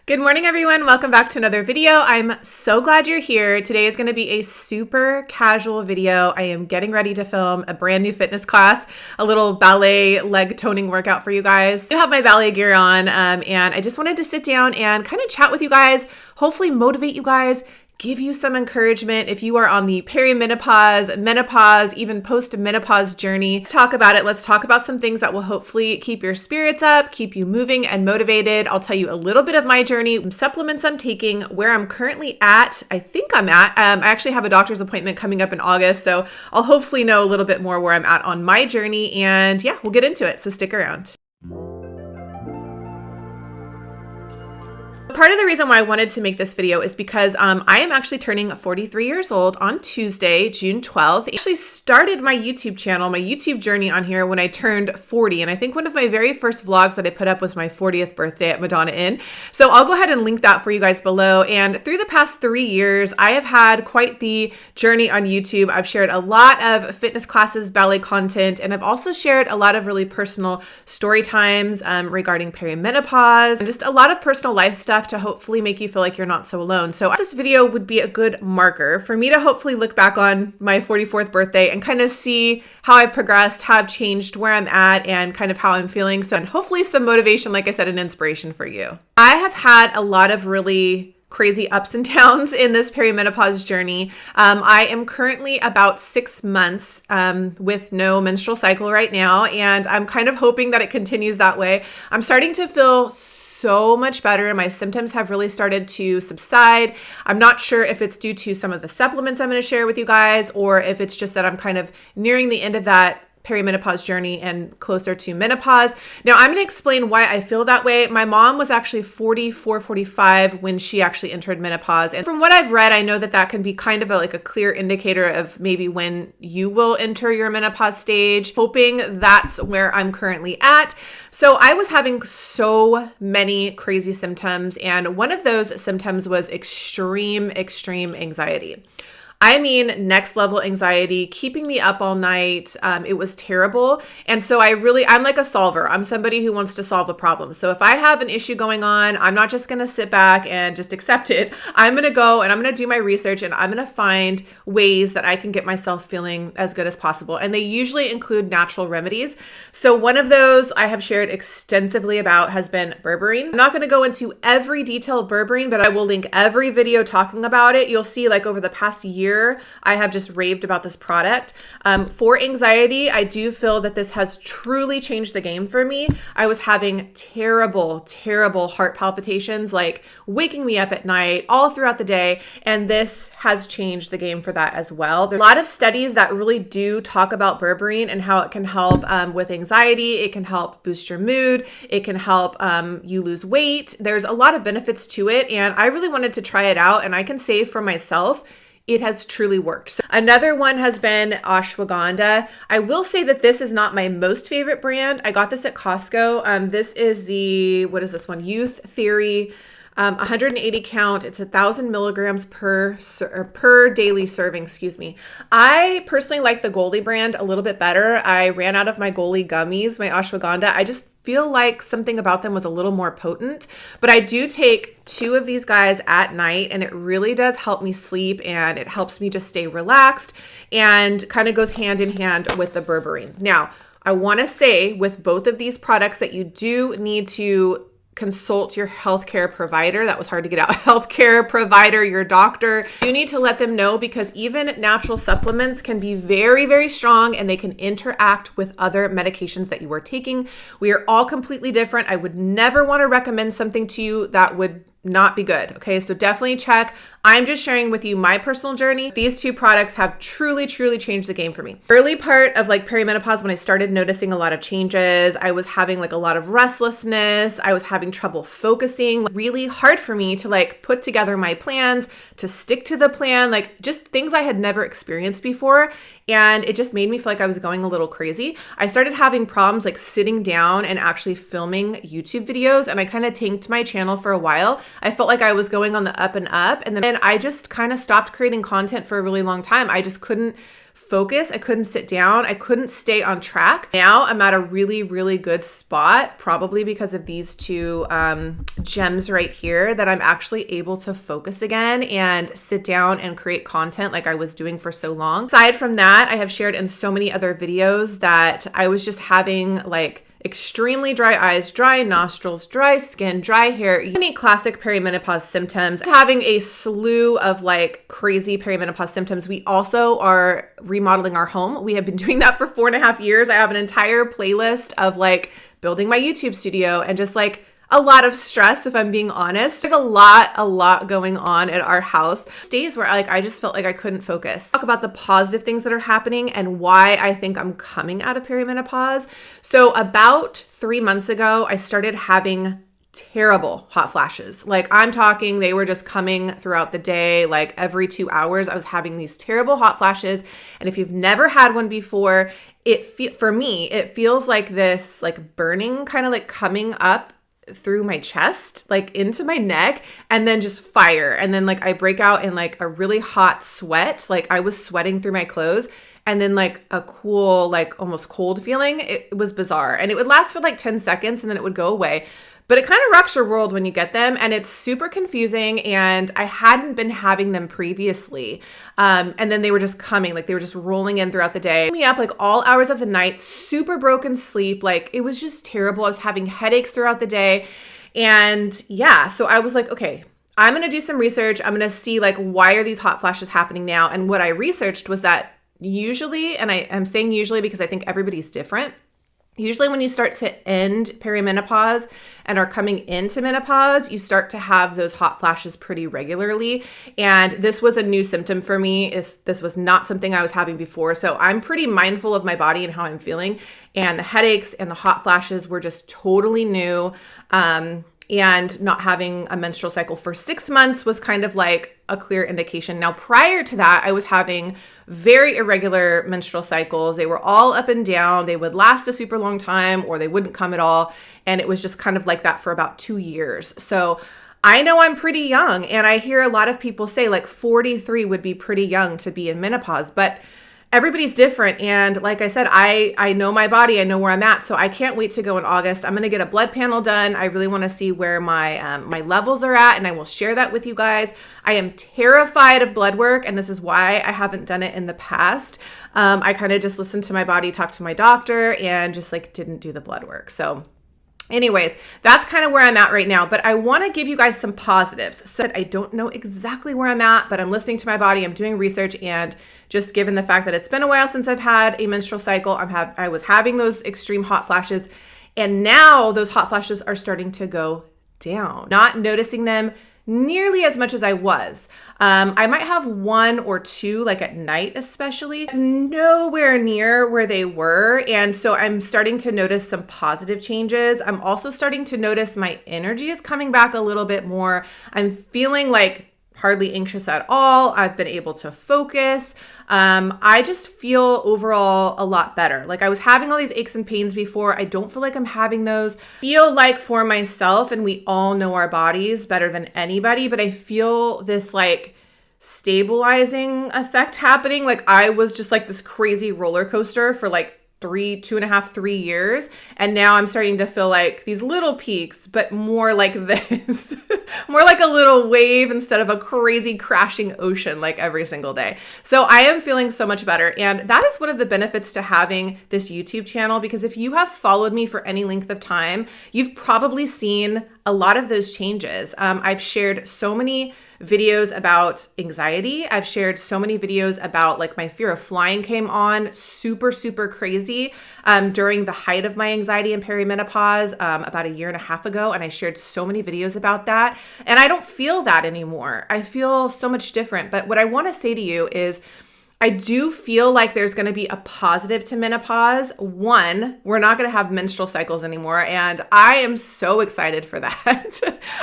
Good morning, everyone. Welcome back to another video. I'm so glad you're here. Today is going to be a super casual video. I am getting ready to film a brand new fitness class, a little ballet leg toning workout for you guys. I have my ballet gear on, and I just wanted to sit down and kind of chat with you guys, hopefully motivate you guys, give you some encouragement if you are on the perimenopause, menopause, even post-menopause journey. Let's talk about it. Let's talk about some things that will hopefully keep your spirits up, keep you moving and motivated. I'll tell you a little bit of my journey, some supplements I'm taking, where I'm currently at. I think I'm at. I actually have a doctor's appointment coming up in August, so I'll hopefully know a little bit more where I'm at on my journey. And yeah, we'll get into it. So stick around. Part of the reason why I wanted to make this video is because I am actually turning 43 years old on Tuesday, June 12th. I actually started my YouTube channel, my YouTube journey on here when I turned 40. And I think one of my very first vlogs that I put up was my 40th birthday at Madonna Inn. So I'll go ahead and link that for you guys below. And through the past 3 years, I have had quite the journey on YouTube. I've shared a lot of fitness classes, ballet content, and I've also shared a lot of really personal story times regarding perimenopause and just a lot of personal life stuff to hopefully make you feel like you're not so alone. So this video would be a good marker for me to hopefully look back on my 44th birthday and kind of see how I've progressed, how I've changed, where I'm at, and kind of how I'm feeling. So, and hopefully some motivation, like I said, and inspiration for you. I have had a lot of really crazy ups and downs in this perimenopause journey. I am currently about 6 months with no menstrual cycle right now, and I'm kind of hoping that it continues that way. I'm starting to feel so much better. My symptoms have really started to subside. I'm not sure if it's due to some of the supplements I'm going to share with you guys, or if it's just that I'm kind of nearing the end of that perimenopause journey and closer to menopause. Now, I'm going to explain why I feel that way. My mom was actually 44, 45 when she actually entered menopause. And from what I've read, I know that that can be kind of like a clear indicator of maybe when you will enter your menopause stage, hoping that's where I'm currently at. So I was having so many crazy symptoms. And one of those symptoms was extreme anxiety. I mean, next level anxiety, keeping me up all night. It was terrible. And so I'm like a solver. I'm somebody who wants to solve a problem. So if I have an issue going on, I'm not just going to sit back and just accept it. I'm going to go and I'm going to do my research, and I'm going to find ways that I can get myself feeling as good as possible. And they usually include natural remedies. So one of those I have shared extensively about has been berberine. I'm not going to go into every detail of berberine, but I will link every video talking about it. You'll see, like, over the past year, I have just raved about this product. For anxiety, I do feel that this has truly changed the game for me. I was having terrible heart palpitations, like waking me up at night, all throughout the day. And this has changed the game for that as well. There's a lot of studies that really do talk about berberine and how it can help with anxiety. It can help boost your mood. It can help you lose weight. There's a lot of benefits to it. And I really wanted to try it out. And I can say for myself, it has truly worked. So another one has been ashwagandha. I will say that this is not my most favorite brand. I got this at Costco. This is the, what is this one? Youth Theory, 180 count. It's 1,000 milligrams per daily serving, excuse me. I personally like the Goli brand a little bit better. I ran out of my Goli gummies, my ashwagandha. I just feel like something about them was a little more potent, but I do take 2 of these guys at night, and it really does help me sleep, and it helps me just stay relaxed, and kind of goes hand in hand with the berberine. Now, I want to say with both of these products that you do need to consult your healthcare provider. That was hard to get out. Healthcare provider, your doctor. You need to let them know, because even natural supplements can be very strong, and they can interact with other medications that you are taking. We are all completely different. I would never want to recommend something to you that would not be good. Okay, so definitely check. I'm just sharing with you my personal journey. These 2 products have truly changed the game for me. Early part of like perimenopause, when I started noticing a lot of changes, I was having like a lot of restlessness. I was having trouble focusing. Really hard for me to like put together my plans, to stick to the plan, like just things I had never experienced before. And it just made me feel like I was going a little crazy. I started having problems like sitting down and actually filming YouTube videos, and I kind of tanked my channel for a while. I felt like I was going on the up and up. And then I just kind of stopped creating content for a really long time. I just couldn't focus. I couldn't sit down. I couldn't stay on track. Now I'm at a really, really good spot, probably because of these two gems right here, that I'm actually able to focus again and sit down and create content like I was doing for so long. Aside from that, I have shared in so many other videos that I was just having like extremely dry eyes, dry nostrils, dry skin, dry hair, any classic perimenopause symptoms, having a slew of like crazy perimenopause symptoms. We also are remodeling our home. We have been doing that for 4.5 years. I have an entire playlist of like building my YouTube studio and just like a lot of stress, if I'm being honest. There's a lot going on at our house. Days where I just felt like I couldn't focus. Talk about the positive things that are happening and why I think I'm coming out of perimenopause. So about 3 months ago, I started having terrible hot flashes. Like I'm talking, they were just coming throughout the day, like every 2 hours, I was having these terrible hot flashes. And if you've never had one before, for me, it feels like this like burning kind of like coming up through my chest, like into my neck, and then just fire. And then like I break out in like a really hot sweat. Like I was sweating through my clothes, and then like a cool, like almost cold feeling. It was bizarre. And it would last for like 10 seconds and then it would go away. But it kind of rocks your world when you get them, and it's super confusing, and I hadn't been having them previously. And then they were just coming, like they were just rolling in throughout the day. Me up like all hours of the night, super broken sleep, like it was just terrible. I was having headaches throughout the day. And yeah, so I was like, okay, I'm going to do some research. I'm going to see like, why are these hot flashes happening now? And what I researched was that usually, and I'm saying usually because I think everybody's different, usually when you start to end perimenopause and are coming into menopause, you start to have those hot flashes pretty regularly. And this was a new symptom for me. This was not something I was having before. So I'm pretty mindful of my body and how I'm feeling. And the headaches and the hot flashes were just totally new. And not having a menstrual cycle for 6 months was kind of like a clear indication. Now, prior to that, I was having very irregular menstrual cycles. They were all up and down. They would last a super long time or they wouldn't come at all. And it was just kind of like that for about 2 years. So I know I'm pretty young, and I hear a lot of people say like 43 would be pretty young to be in menopause, but everybody's different. And like I said, I know my body, I know where I'm at. So I can't wait to go in August. I'm going to get a blood panel done. I really want to see where my levels are at, and I will share that with you guys. I am terrified of blood work, and this is why I haven't done it in the past. I kind of just listened to my body, talked to my doctor, and just like didn't do the blood work. So anyways, that's kind of where I'm at right now, but I want to give you guys some positives. So I don't know exactly where I'm at, but I'm listening to my body, I'm doing research, and just given the fact that it's been a while since I've had a menstrual cycle, I was having those extreme hot flashes, and now those hot flashes are starting to go down. Not noticing them nearly as much as I was. I might have 1 or 2, like at night especially, nowhere near where they were. And so I'm starting to notice some positive changes. I'm also starting to notice my energy is coming back a little bit more. I'm feeling like hardly anxious at all. I've been able to focus. I just feel overall a lot better. Like I was having all these aches and pains before. I don't feel like I'm having those. Feel like for myself, and we all know our bodies better than anybody, but I feel this like stabilizing effect happening. Like I was just like this crazy roller coaster for like 2.5, 3 years. And now I'm starting to feel like these little peaks, but more like this, more like a little wave instead of a crazy crashing ocean like every single day. So I am feeling so much better. And that is one of the benefits to having this YouTube channel, because if you have followed me for any length of time, you've probably seen a lot of those changes. I've shared so many videos about anxiety. I've shared so many videos about like my fear of flying came on super, super crazy during the height of my anxiety and perimenopause about 1.5 years ago. And I shared so many videos about that. And I don't feel that anymore. I feel so much different. But what I want to say to you is I do feel like there's going to be a positive to menopause. One, we're not going to have menstrual cycles anymore. And I am so excited for that.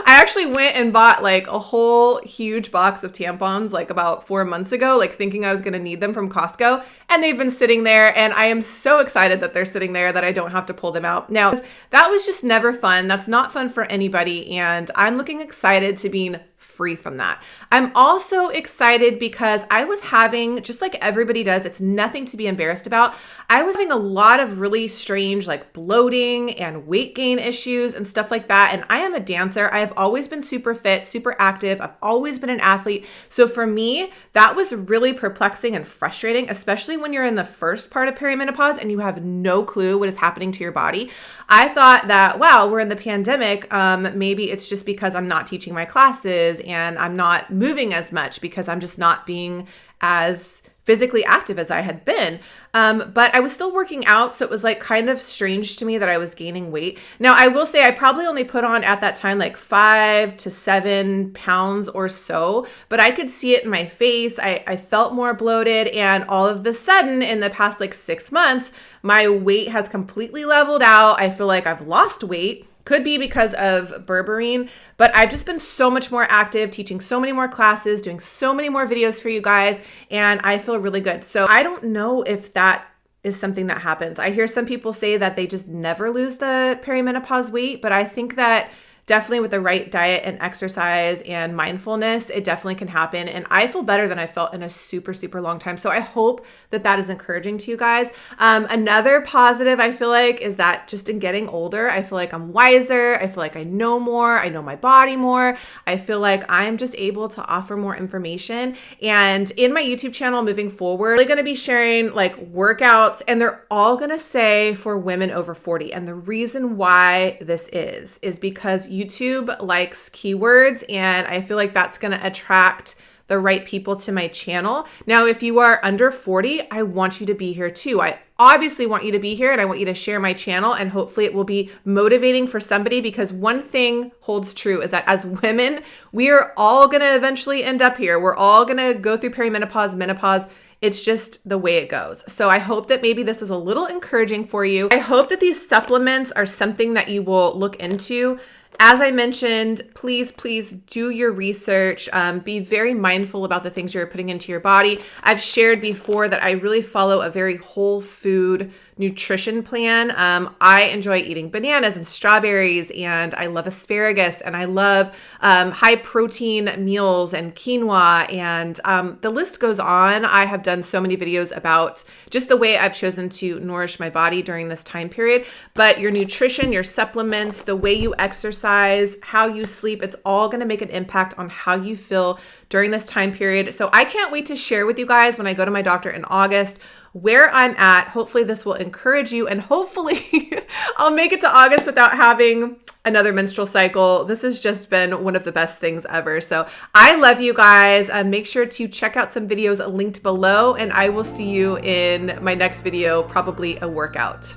I actually went and bought like a whole huge box of tampons like about 4 months ago, like thinking I was going to need them from Costco. and they've been sitting there, and I am so excited that they're sitting there that I don't have to pull them out. Now, that was just never fun. That's not fun for anybody, and I'm looking excited to being free from that. I'm also excited because I was having, just like everybody does, it's nothing to be embarrassed about. I was having a lot of really strange like bloating and weight gain issues and stuff like that. And I am a dancer. I have always been super fit, super active. I've always been an athlete. So for me, that was really perplexing and frustrating, especially when you're in the first part of perimenopause and you have no clue what is happening to your body. I thought that, wow, we're in the pandemic. Maybe it's just because I'm not teaching my classes and I'm not moving as much because I'm just not being as physically active as I had been. But I was still working out. So it was like kind of strange to me that I was gaining weight. Now, I will say I probably only put on at that time like 5 to 7 pounds or so, but I could see it in my face. I felt more bloated, and all of a sudden in the past like 6 months, my weight has completely leveled out. I feel like I've lost weight. Could be because of berberine, but I've just been so much more active, teaching so many more classes, doing so many more videos for you guys, and I feel really good. So I don't know if that is something that happens. I hear some people say that they just never lose the perimenopause weight, but I think that definitely with the right diet and exercise and mindfulness, it definitely can happen. And I feel better than I felt in a super, super long time. So I hope that that is encouraging to you guys. Another positive I feel like is that just in getting older, I feel like I'm wiser. I feel like I know more. I know my body more. I feel like I'm just able to offer more information. And in my YouTube channel moving forward, I'm really going to be sharing like workouts, and they're all going to say for women over 40. And the reason why this is because YouTube likes keywords, and I feel like that's going to attract the right people to my channel. Now, if you are under 40, I want you to be here too. I obviously want you to be here, and I want you to share my channel, and hopefully it will be motivating for somebody, because one thing holds true is that as women, we are all going to eventually end up here. We're all going to go through perimenopause, menopause. It's just the way it goes. So I hope that maybe this was a little encouraging for you. I hope that these supplements are something that you will look into. As I mentioned, please do your research. Be very mindful about the things you're putting into your body. I've shared before that I really follow a very whole food nutrition plan. I enjoy eating bananas and strawberries, and I love asparagus, and I love high protein meals and quinoa, and the list goes on. I have done so many videos about just the way I've chosen to nourish my body during this time period. But your nutrition, your supplements, the way you exercise, how you sleep, it's all going to make an impact on how you feel during this time period. So I can't wait to share with you guys when I go to my doctor in August where I'm at. Hopefully this will encourage you, and hopefully I'll make it to August without having another menstrual cycle. This has just been one of the best things ever. So I love you guys. Make sure to check out some videos linked below, and I will see you in my next video, probably a workout.